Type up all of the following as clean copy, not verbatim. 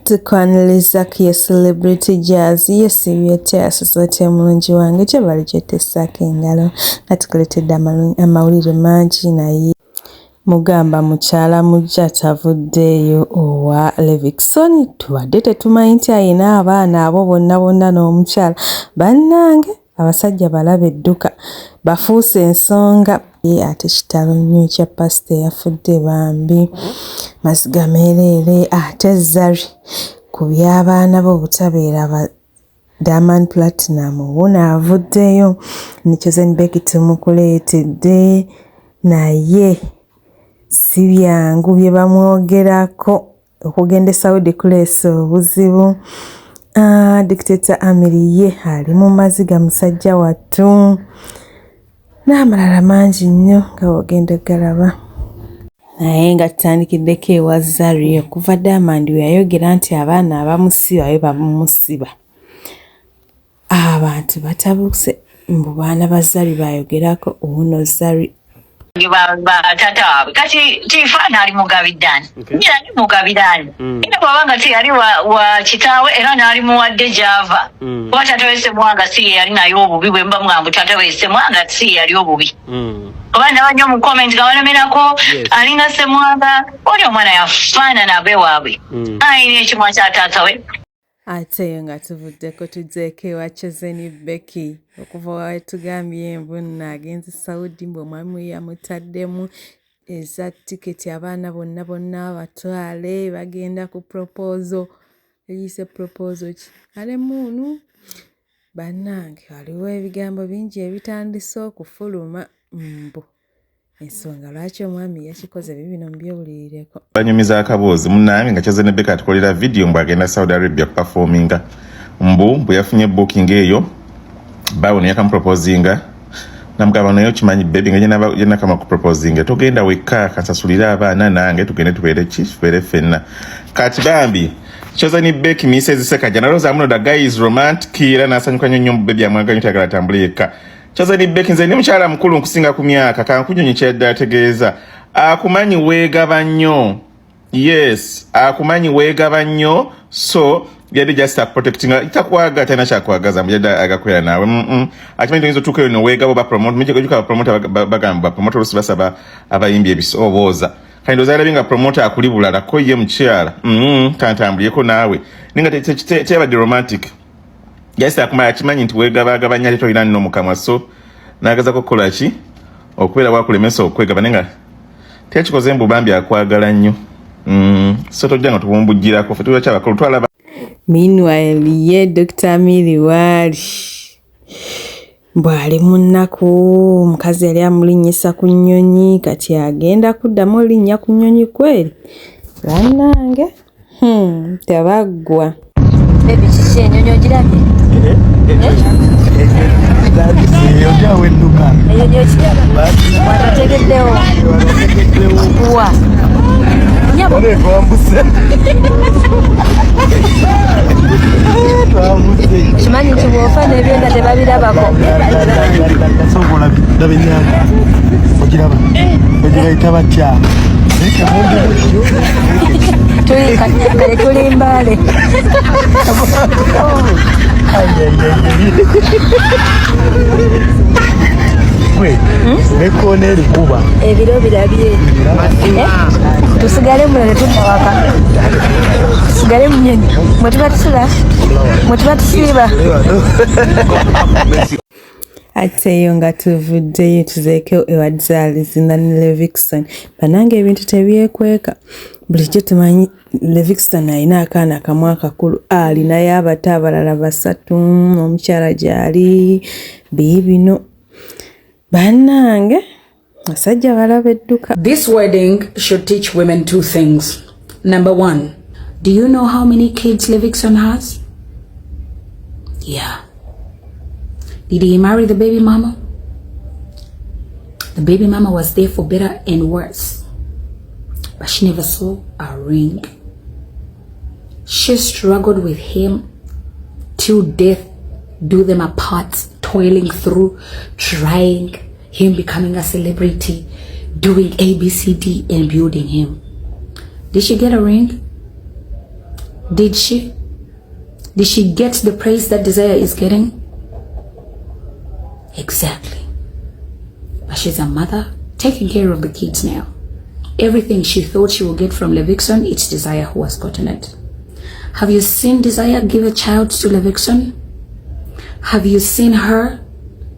tukwaniriza ku Celebrity Jazz yesibye asosote mulungi wange gye bali gyetessaako engalo nga tukuletedde amawulire mangi naye mugamba mukyala mujja tavuddeeyo owa Levikson tubadde tetumanyi nti ayina abaana abo bonna n'omukyala bannange abasajja balaba edduka bafuuse ensonga ate kitalo nnyo kya pasita yafudde bambi maziga meereere ate Zari ku by'abaana bo obutabeera ba Diamond Platinum wona avuddeyo ne Chosen Becky tumukuleetedde naye si byangu bye bamwogerako okugenda Saudi kuleesa obuzibu. Dictator Amiri ye ali mu maziga musajja wattu n'amalala mangi nnyo nga wogenda galaba naye nga tutandikiddeko ewa Zari okuva Diamond we yayogera nti abaana abamusiba be bamusiba abantu batabuse mbu baana ba Zari bayogerako uno Zari tata waabwe kati tifaana ali mugabiddani ngira ni mugabiddani ina bwabanga ti yali wa kitaawe era n'ali muwadde gy'ava kuba tata we Ssemwanga si yali naye obubi bwe mba mugamba tata we Ssemwanga si yali obubi oba nabanyo mu comment nga balemerako alina Ssemwanga oli omwana yafaanana abe waabwe ayina ekimwa kya taata we. ate nga tuvuddeko tujjeeko ewa Chosen Becky okuva wetugambye embunna agenze Saudi mbu omwami we yamutaddemu eza tiketi abaana bonna batwale bagenda ku proposal eyise proposal ki alemuunu bannange waliwo ebigambo bingi ebitandise okufuluma mbu ensonga lwaki omwami yakikoze bibino mubyewulirireko banyumiza akaboozi munnange nga Chosen Becky atukolera video mbu agenda Saudi Arabia kuperforminga mbu yafunye booking eyo bawo ne yakamuproposinga namugamba nayo kimanyi baby nga yena kama kuproposinga togenda wekka kasasulira abaana nange tugende tubeere fenna kati bambi Chosen Becky Mrs. Sekaja naloza muno da guy is romantic era nasanyuka nnyo baby amwaganya tagala tambule yekka Chosen Becky nze ndi mukyala mukulu nkusinga ku myaka kankunyonyi dda ategeeza akumanyi weegaba nnyo yes akumanyi weegaba nnyo so yali just protecting itakwaga tena chakwagaza mjada agakwera nawe akimanyi nzo tukeyo no weegaba ba promote mije kujuka promoter bagamba promoter rusibasaba abayimbi ebisoboza kandi ozala binga promoter akulibulala ko ye mukyala kantambuliyeko nawe ninga teba de romantic yes akumaya kimanyi nti weegabagabanya leto ina nno mukamwa so nagaza kokola ki okubeera wakulemesa okwegaba nenga tekikoze mbu bambi akwagala nnyo so tojja nga tubumbujjirako fe tubaky abakulu twalaba. Meanwhile ye Dr. Miri wali mbwali munnaku mukazi yali amulinnyisa ku nnyonyi kati agenda kuddamu olinnya ku nnyonyi kweri bannange tebaggwa Baby kiki ennyonyi ogirabye? Ojawe nduka. Ennyonyi okiraba? Wanategeddewo. Wa. Nyabo. Twambuse. Kimanyi nti bw'ofa n'ebyenda tebabirabako. Sobola ndaba ennyanja. Ogiraba? Bagirayita batya? Kale tuli Mbale. Nekona erikuba ebiro birabye tusigale mulale tudda waka tusigale munyonyi mwetuba tusula mwetuba tusiiba ate eyo nga tuvuddeyo tuzeeko ewa Zalina ne Levikson banange ebintu tebyekweka bulijjo tumanyi Levikson alina akaana kamu akakulu alinayo abato abalala 3 omukyala gyali biibino bannange asajja balaba edduka. This wedding should teach women 2 things. Number 1, do you know how many kids Levikson has? Yeah. Did he marry the baby mama? The baby mama was there for better and worse, but she never saw a ring. She struggled with him till death do them apart, toiling through, trying, him becoming a celebrity, doing ABCD and building him. Did she get a ring? Did she? Did she get the praise that Desire is getting? Exactly. But she's a mother taking care of the kids now. Everything she thought she would get from Levickson, it's Desire who has gotten it. Have you seen Desire give a child to Levickson? Have you seen her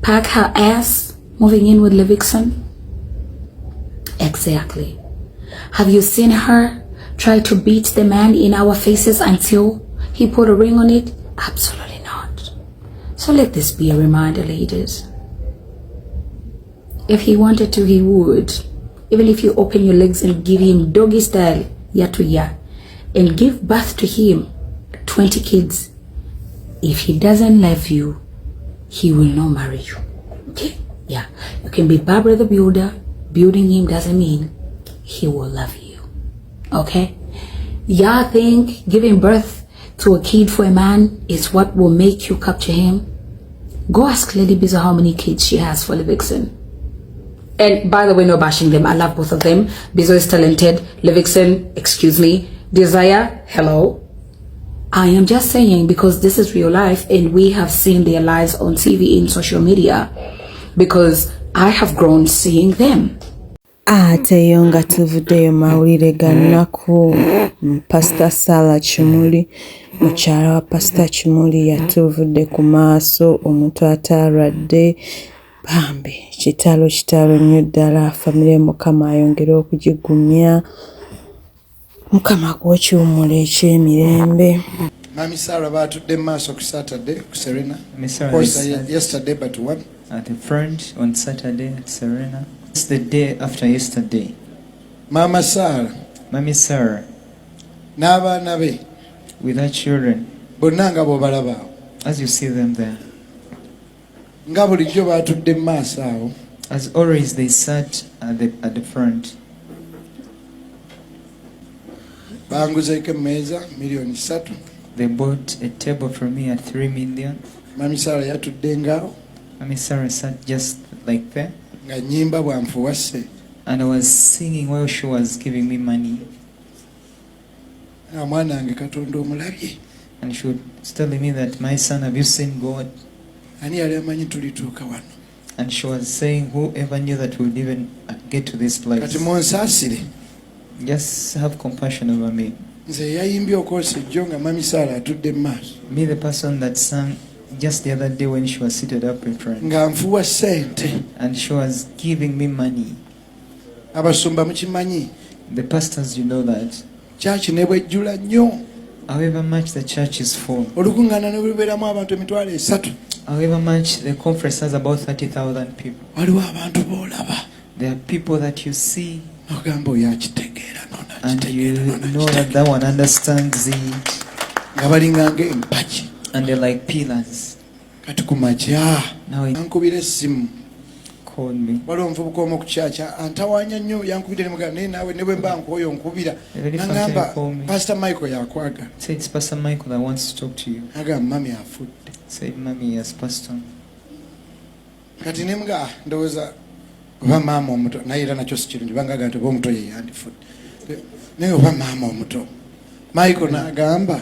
pack her ass moving in with Levickson? Exactly. Have you seen her try to beat the man in our faces until he put a ring on it? Absolutely not. So let this be a reminder, ladies. If he wanted to, he would. Even if you open your legs and give him doggy style, year to year, and give birth to him 20 kids, if he doesn't love you, he will not marry you. Okay? Yeah. You can be Barbara the Builder. Building him doesn't mean he will love you. Okay? Y'all think giving birth to a kid for a man is what will make you capture him? Go ask Lady Bizo how many kids she has for Levickson. And by the way, no bashing them. I love both of them. Bizo is talented. Levickson, excuse me. Desire, hello. I am just saying because this is real life and we have seen their lives on TV in social media because I have grown seeing them. Ate yonga tuvuddeyo mawulire ga nnaku Pastor Sarah Kimuli mukyala wa Pastor Kimuli yatuvudde ku maaso omuntu atalwadde bambi kitalo nnyo ddala famire Mukama ayongere okugigumya Mukama gwokiwummula eky'emirembe. Mami Sarah batudde maaso ku Saturday ku Serena. Yesterday but one at the front on Saturday at Serena. It's the day after yesterday. Mama Sarah. Mami Sarah. N'abaana be. With her children. Bonna nga bw'obalaba awo. As you see them there. Nga bulijjo batudde mu maaso awo. As always they sat at the front. Banguzeeko emmeeza $3 million. They bought a table for me at 3 million. Mami Sarah yatudde ngaawo. Mami Sarah sat just like that. Nga nnyimba bwanfuwase. And I was singing while she was giving me money. Mwana wange Katonda omulabye. And she was telling me that, my son, have you seen God? Ani yali amanyi tulituuka wano. And she was saying, whoever knew that we would even get to this place. Kati munsaasire. Just have compassion over me. Nze yayimbye okwosa ejjo nga Mami Sarah atudde mu maaso. Me, the person that sang just the other day when she was seated up in front. Nga nfuwa ssente. And she was giving me money. Abasumba mukimanyi. The pastors, you know that. Church ne bwejjula nnyo. However much the church is full. Olukuŋŋaana ne lubeeramu abantu 3,000. However much the conference has about 30,000 people. Waliwo abantu b'olaba. There are people that you see. Ogamba oyo akitegeera and you know that one understands it. Nga balinga ng'empagi. And they're like pillars. Kati ku makya. Now he ankubira essimu. called me. Waliwo omuvubuka omu ku kyakya antawaanya nnyo yankubira ne mugamba naye naawe ne bwe mba nkooyo nkubira. N'agamba Pastor Michael yakwagala. Say it's Pastor Michael that wants to talk to you. Agamba mami afudde. Say mami has passed on. Kati ne mga ndowooza oba maama omuto naye era nakyo si kirungi kubanga agamba nti oba omuto ye yandifudde. Naye oba maama omuto. Michael n'agamba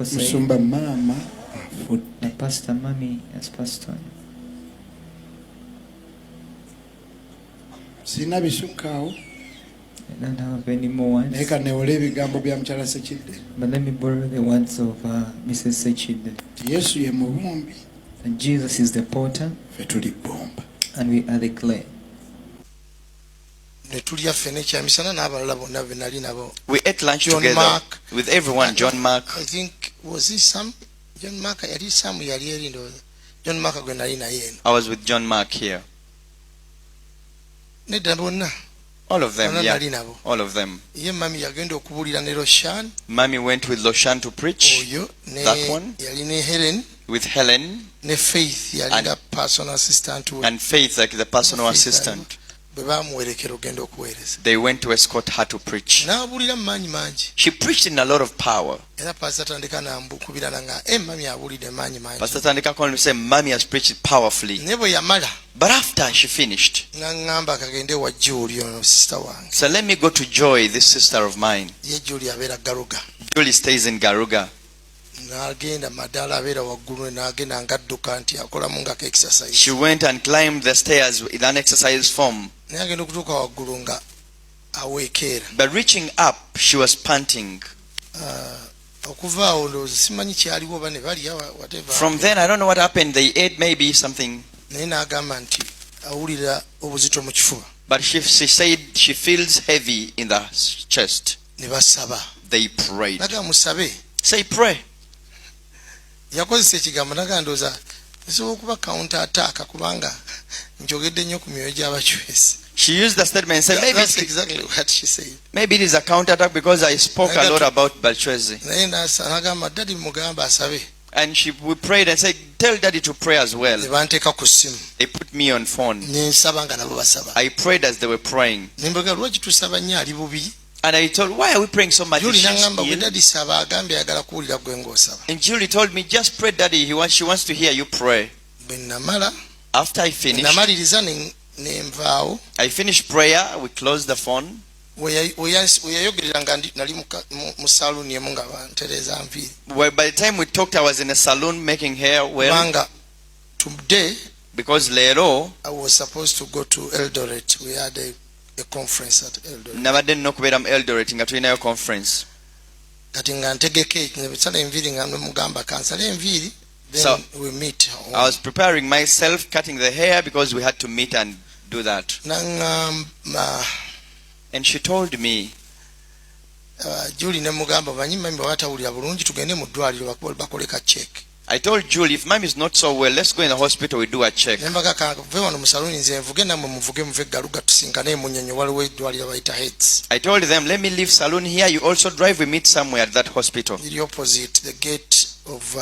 musumba maama afudde. The pastor mami has passed on. Sina bisukaawo. I don't have any more words. Naye kanewole ebigambo bya mukyala Sekidde. But let me borrow the words of Mrs. Sekidde. Yesu ye mubumbi. And Jesus is the potter. Ffe tuli bbomba. And we are the clay. Ne tulya ffene ekyamisana n'abalala bonna be nali nabo. We ate lunch John together Mark, with everyone. John Mark. I think was he Sam? John Mark yali Sam yali eri ndowooza. John Mark gwe nali naye eno. I was with John Mark here. Nedda bonna. All of them, yeah. Nali nabo. All of them. Ye mami yagenda okubuulira ne Roshan. Mami went with Loshan to preach. Oyo ne that one. Yali ne Helen. With Helen. Ne Faith yali nga personal assistant we. And Faith like the personal assistant. They went to escort her to preach. She preached in a lot of power. Pastor Tandika called me and said, Mommy has preached powerfully. But after she finished, so let me go to Joy, this sister of mine. Julie stays in Garuga. She went and climbed the stairs in an exercise form. But reaching up, she was panting. From then, I don't know what happened. They ate maybe something. But she said she feels heavy in the chest. They prayed. Say pray. She used the statement and said, maybe that's exactly what she said. Maybe it is a counterattack because I spoke a lot about Balchwezi. And we prayed and said, tell Daddy to pray as well. They put me on phone. I prayed as they were praying. And I told, why are we praying so much? And Julie told me, just pray, Daddy. She wants to hear you pray. After I finished, prayer. We closed the phone. By the time we talked, I was in a salon making hair. Well, today, because later I was supposed to go to Eldoret. We had a conference at Eldoret. Nabadde no kubeera mu Eldoret nga tulinayo conference. So we meet. I was preparing myself, cutting the hair because we had to meet and do that. And she told me, I told Julie, if Mom is not so well, let's go in the hospital, we do a check. I told them, let me leave saloon here, you also drive, we meet somewhere at that hospital. The opposite, the gate of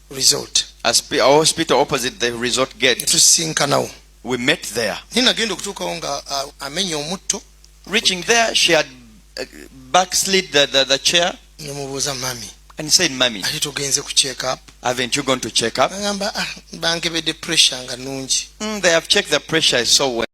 resort. A hospital opposite the resort gate. We met there. Reaching there, she had backslid the chair. And he said, Mommy, haven't you gone to check up? They have checked the pressure so well.